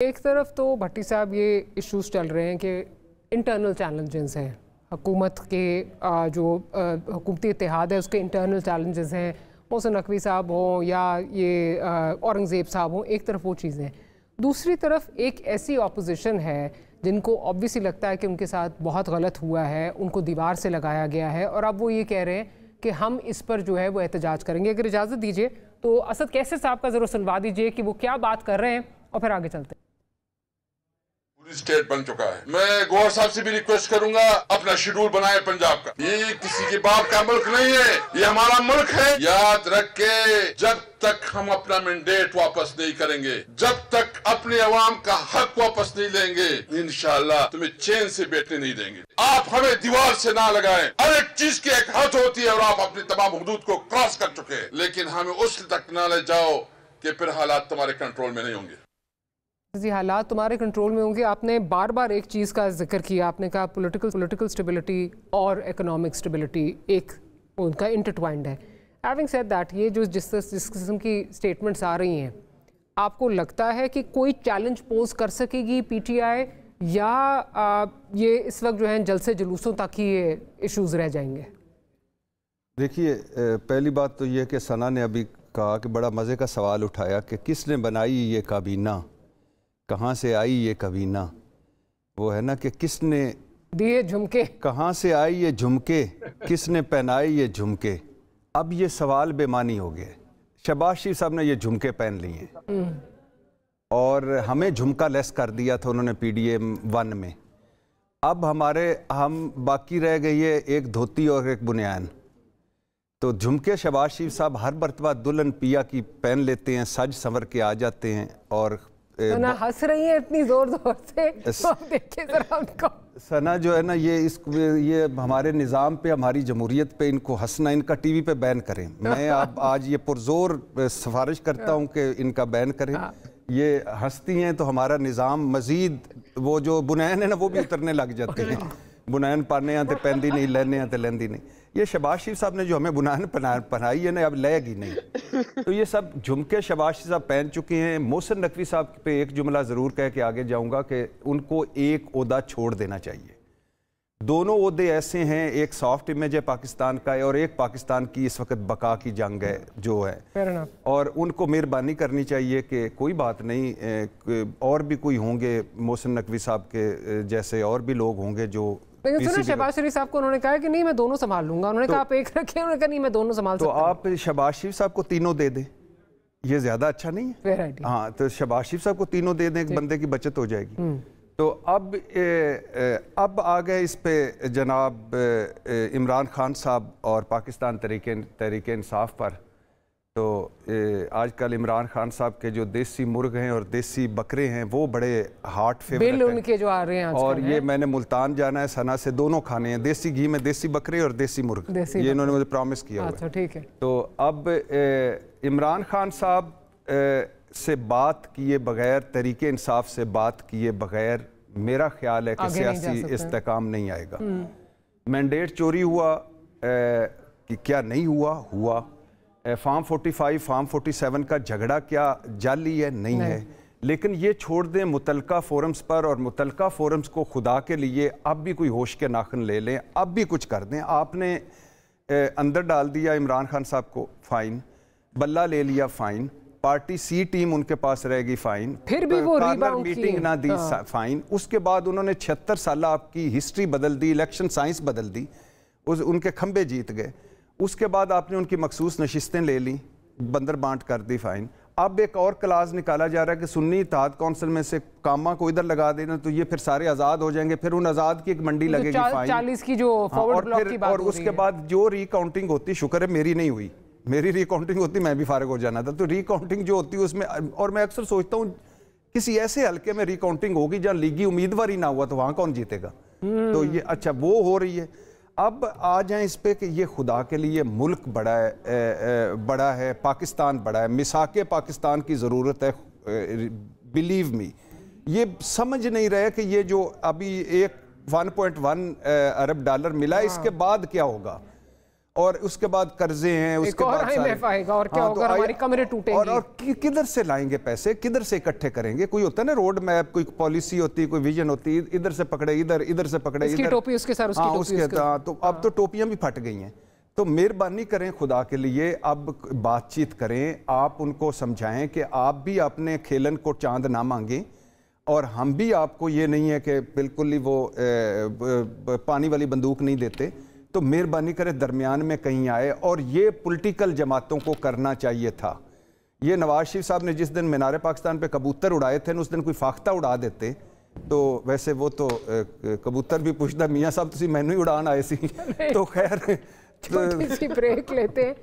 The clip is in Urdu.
ایک طرف تو بھٹی صاحب یہ ایشوز چل رہے ہیں کہ انٹرنل چیلنجز ہیں حکومت کے، جو حکومتی اتحاد ہے اس کے انٹرنل چیلنجز ہیں، محسن نقوی صاحب ہوں یا یہ اورنگزیب صاحب ہوں، ایک طرف وہ چیزیں ہیں۔ دوسری طرف ایک ایسی اپوزیشن ہے جن کو obviously لگتا ہے کہ ان کے ساتھ بہت غلط ہوا ہے، ان کو دیوار سے لگایا گیا ہے، اور اب وہ یہ کہہ رہے ہیں کہ ہم اس پر جو ہے وہ احتجاج کریں گے۔ اگر اجازت دیجئے تو اسد کیسر صاحب کا ضرور سنوا دیجئے کہ وہ کیا بات کر رہے ہیں اور پھر آگے چلتے ہیں۔ پوری سٹیٹ بن چکا ہے۔ میں گوہر صاحب سے بھی ریکویسٹ کروں گا اپنا شیڈول بنائے پنجاب کا۔ یہ کسی کے باپ کا ملک نہیں ہے، یہ ہمارا ملک ہے۔ یاد رکھ کے جب تک ہم اپنا مینڈیٹ واپس نہیں کریں گے، جب تک اپنے عوام کا حق واپس نہیں لیں گے، انشاءاللہ تمہیں چین سے بیٹھنے نہیں دیں گے۔ آپ ہمیں دیوار سے نہ لگائیں۔ ہر ایک چیز کی ایک حد ہوتی ہے اور آپ اپنی تمام حدود کو کراس کر چکے ہیں، لیکن ہمیں اس تک نہ لے جاؤ کہ پھر حالات تمہارے کنٹرول میں نہیں ہوں گے۔ جی، حالات تمہارے کنٹرول میں ہوں گے۔ آپ نے بار بار ایک چیز کا ذکر کیا، آپ نے کہا پولیٹیکل سٹیبلٹی اور اکنامک سٹیبلٹی ایک ان کا انٹرٹوائنڈ ہے۔ ہیونگ سیڈ دیٹ، یہ جو جس قسم کی سٹیٹمنٹس آ رہی ہیں، آپ کو لگتا ہے کہ کوئی چیلنج پوز کر سکے گی پی ٹی آئی، یا یہ اس وقت جو ہیں جلسے جلوسوں تک ہی یہ ایشوز رہ جائیں گے؟ دیکھیے، پہلی بات تو یہ کہ ثنا نے ابھی کہا کہ بڑا مزے کا سوال اٹھایا کہ کس نے بنائی یہ کابینہ، کہاں سے آئی یہ کابینہ۔ وہ ہے نا کہ کس نے دیے جھمکے، کہاں سے آئی یہ جھمکے، کس نے پہنائی یہ جھمکے۔ اب یہ سوال بے معنی ہو گیا۔ شہباز شریف صاحب نے یہ جھمکے پہن لی ہیں اور ہمیں جھمکا لیس کر دیا تھا انہوں نے پی ڈی ایم 1 میں۔ اب ہم باقی رہ گئی ہے ایک دھوتی اور ایک بنیان۔ تو جھمکے شہباز شریف صاحب ہر مرتبہ دلہن پیا کی پہن لیتے ہیں، سج سنور کے آ جاتے ہیں، اور ثنا ہنس رہی ہیں اتنی زور سے، دیکھیں ذرا ان کو۔ ثنا جو ہے نا، یہ ہمارے نظام پہ، ہماری جمہوریت پہ ان کو ہنسنا، ان کا ٹی وی پہ بین کریں۔ میں آج یہ پرزور سفارش کرتا ہوں کہ ان کا بین کریں۔ یہ ہنستی ہیں تو ہمارا نظام مزید، وہ جو بنین ہے نا وہ بھی اترنے لگ جاتے ہیں۔ بنین پانے ہیں تو پہندی نہیں، لینے ہیں تو لیندی نہیں۔ یہ شہباز شریف صاحب نے جو ہمیں بنین پہنائی ہے نا، اب لے گی نہیں۔ تو یہ سب جھمکے شہباز شریف صاحب پہن چکے ہیں۔ محسن نقوی صاحب پہ ایک جملہ ضرور کہہ کے آگے جاؤں گا کہ ان کو ایک عہدہ چھوڑ دینا چاہیے۔ دونوں عہدے ایسے ہیں، ایک سافٹ امیج ہے پاکستان کا ہے، اور ایک پاکستان کی اس وقت بقا کی جنگ ہے جو ہے، اور ان کو مہربانی کرنی چاہیے کہ کوئی بات نہیں، اور بھی کوئی ہوں گے محسن نقوی صاحب کے جیسے، اور بھی لوگ ہوں گے جو۔ لیکن سنیں، شہباز شریف صاحب کو انہوں نے کہا کہ نہیں میں دونوں سنبھال لوں گا، انہوں نے کہا آپ ایک رکھیں، انہوں نے کہا نہیں میں دونوں سنبھال سکتا ہوں۔ تو آپ شہباز شریف صاحب کو تینوں دے دیں، یہ زیادہ اچھا نہیں ہے؟ ہاں، تو شہباز شریف صاحب کو تینوں دے دیں، ایک بندے کی بچت ہو جائے گی۔ تو اب آ گئے اس پہ جناب عمران خان صاحب اور پاکستان تحریک انصاف پر۔ تو آج کل عمران خان صاحب کے جو دیسی مرغ ہیں اور دیسی بکرے ہیں وہ بڑے ہارٹ فیورٹ ہیں، بل ان کے جو آ رہے ہیں، اور یہ میں نے ملتان جانا ہے، ثنا سے دونوں کھانے ہیں، دیسی گھی میں دیسی بکرے اور دیسی مرغ، یہ انہوں نے مجھے پرامس کیا ہوا ہے۔ ٹھیک ہے۔ تو اب عمران خان صاحب سے بات کیے بغیر، تحریک انصاف سے بات کیے بغیر میرا خیال ہے کہ سیاسی استحکام نہیں آئے گا۔ مینڈیٹ چوری ہوا کہ کیا نہیں ہوا، فارم 45 فارم 47 کا جھگڑا کیا جعلی ہے؟ نہیں ہے، لیکن یہ چھوڑ دیں متعلقہ فورمز پر، اور متعلقہ فورمز کو خدا کے لیے اب بھی کوئی ہوش کے ناخن لے لیں، اب بھی کچھ کر دیں۔ آپ نے اندر ڈال دیا عمران خان صاحب کو، فائن، بلہ لے لیا، فائن، پارٹی سی ٹیم ان کے پاس رہ گئی، فائن، پھر بھی وہ ریباؤنڈ میٹنگ نہ دی، فائن۔ اس کے بعد انہوں نے 76 سالہ آپ کی ہسٹری بدل دی، الیکشن سائنس بدل دی، ان کے کھمبے جیت گئے۔ اس کے بعد آپ نے ان کی مخصوص نشستیں لے لیں، بندر بانٹ کر دی، فائن۔ اب ایک اور کلاز نکالا جا رہا ہے کہ سنی اتحاد کونسل میں سے کامہ کو ادھر لگا دینا تو یہ پھر سارے آزاد ہو جائیں گے، پھر ان آزاد کی ایک منڈی لگے گی، فائن 40 کی جو فارورڈ بلاک کی بات ہو رہی ہے۔ اور اس کے بعد جو ری کاؤنٹنگ ہوتی، شکر ہے میری نہیں ہوئی، میری ری کاؤنٹنگ ہوتی میں بھی فارغ ہو جانا تھا۔ تو ری کاؤنٹنگ جو ہوتی ہے اس میں، اور میں اکثر سوچتا ہوں کسی ایسے حلقے میں ری کاؤنٹنگ ہوگی جہاں لیگی امیدوار ہی نہ ہوا تو وہاں کون جیتے گا؟ تو یہ اچھا وہ ہو رہی ہے۔ اب آ جائیں اس پہ کہ یہ خدا کے لیے ملک بڑا ہے، پاکستان بڑا ہے، میثاق پاکستان کی ضرورت ہے، بلیو می۔ یہ سمجھ نہیں رہے کہ یہ جو ابھی 1.1 ارب ڈالر ملا، اس کے بعد کیا ہوگا، اور اس کے بعد قرضے ہیں, اس کے بعد IMF آئے گا, اور کیا ہوگا, ہماری کمریں ٹوٹیں گی. اور کدھر سے لائیں گے پیسے, کدھر سے اکٹھے کریں گے؟ کوئی ہوتا ہے نا روڈ میپ, کوئی پالیسی ہوتی ہے, کوئی ویژن ہوتی ہے, ادھر سے پکڑے ادھر سے پکڑے ادھر, اس کی ٹوپی اس کے ساتھ, اس کی ٹوپی اس کے ساتھ. تو اب تو ٹوپیاں بھی پھٹ گئی ہیں. تو مہربانی کریں خدا کے لیے, اب بات چیت کریں, آپ ان کو سمجھائیں کہ آپ بھی اپنے کھیلن کو چاند نہ مانگیں, اور ہم بھی آپ کو یہ نہیں ہے کہ بالکل ہی وہ پانی والی بندوق نہیں دیتے. تو مہربانی کریں درمیان میں کہیں آئے, اور یہ پولیٹیکل جماعتوں کو کرنا چاہیے تھا. یہ نواز شریف صاحب نے جس دن مینار پاکستان پہ کبوتر اڑائے تھے, اس دن کوئی فاختہ اڑا دیتے تو ویسے وہ تو کبوتر بھی پوچھتا میاں صاحب تسی مینوں ہی اڑان آئے سی. تو خیر چھوٹی سی بریک لیتے ہیں.